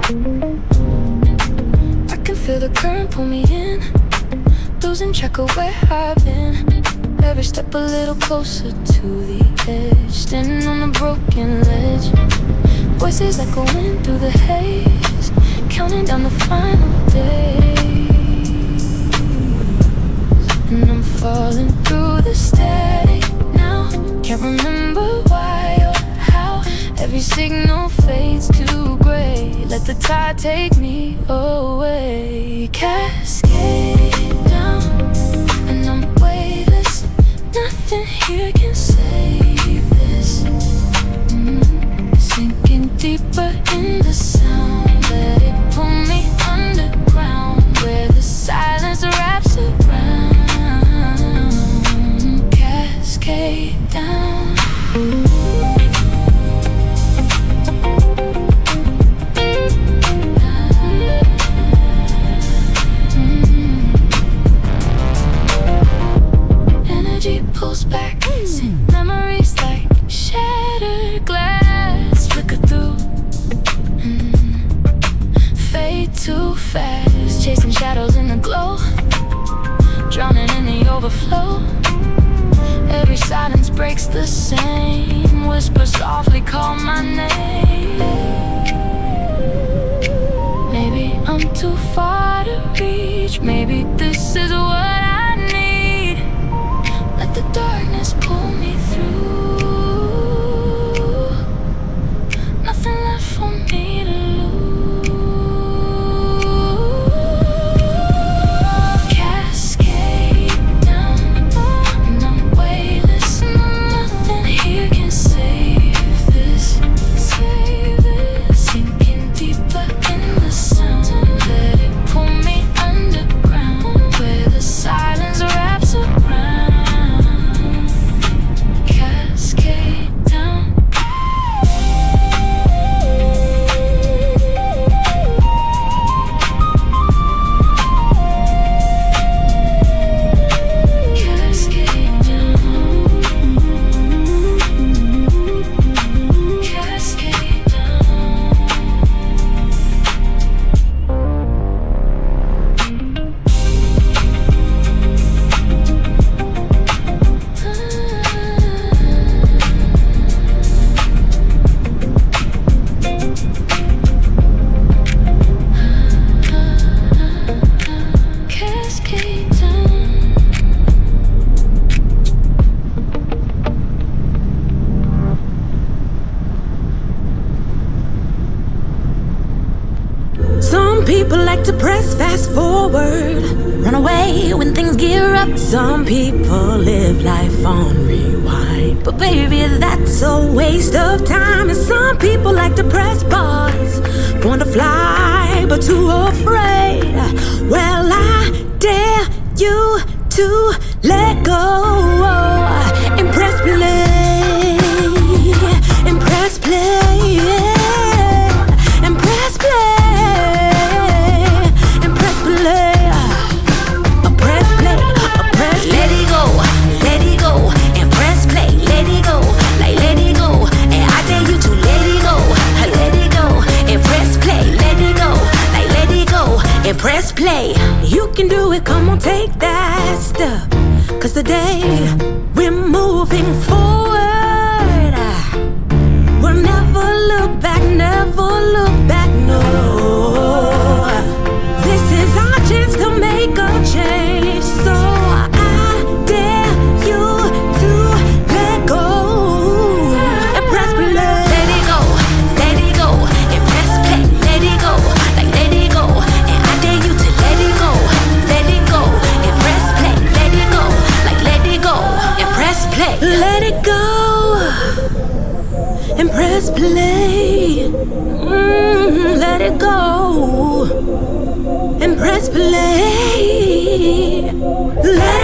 I can feel the current pull me in, losing track of where I've been. Every step a little closer to the edge, standing on a broken ledge. Voices echoing through the haze, counting down the final days. And I'm falling through the static now. Can't remember why or how. Every signal fades to gray. Let the tide take me away. Cascade down, and I'm weightless. Nothing here can save this. Sinking deeper in the sound. Let it pull me underground, where the silence wraps around. Cascade down. Energy pulls back, send memories like shattered glass. Flicker through, fade too fast. Chasing shadows in the glow, drowning in the overflow. Every silence breaks the same. Whisper softly, call my name. Maybe I'm too far to reach. Maybe this is what I need. Let the darkness pull me through. Nothing left for me to lose. Cascade down, and I'm weightless. Nothing here can save this. Sinking deeper in the sound. Let it pull me underground, where the silence wraps around. Cascade down. Cascade down. Cascade down. Cascade down. Some people like to press fast forward, run away when things gear up. Some people live life on rewind, but baby, that's a waste of time. And some people like to press pause, want to fly but too afraid. Well, I dare you to let go and press play, and press play, and press play, and press play, press play, press. Let it go, and press play. Let it go, like let it go, and I dare you to let it go, and press play. Let it go, like let it go, and press play. You can do it, come on, take that step. 'Cause today we're moving forward. We'll never look back, no. This is our chance to make a change. So I dare you to let go and press play. Let it go, and press play. Let it go, like let it go, and I dare you to let it go, and press play. Let it go, like let it go, and press play. Let it go and press play. Let it go and press play. Let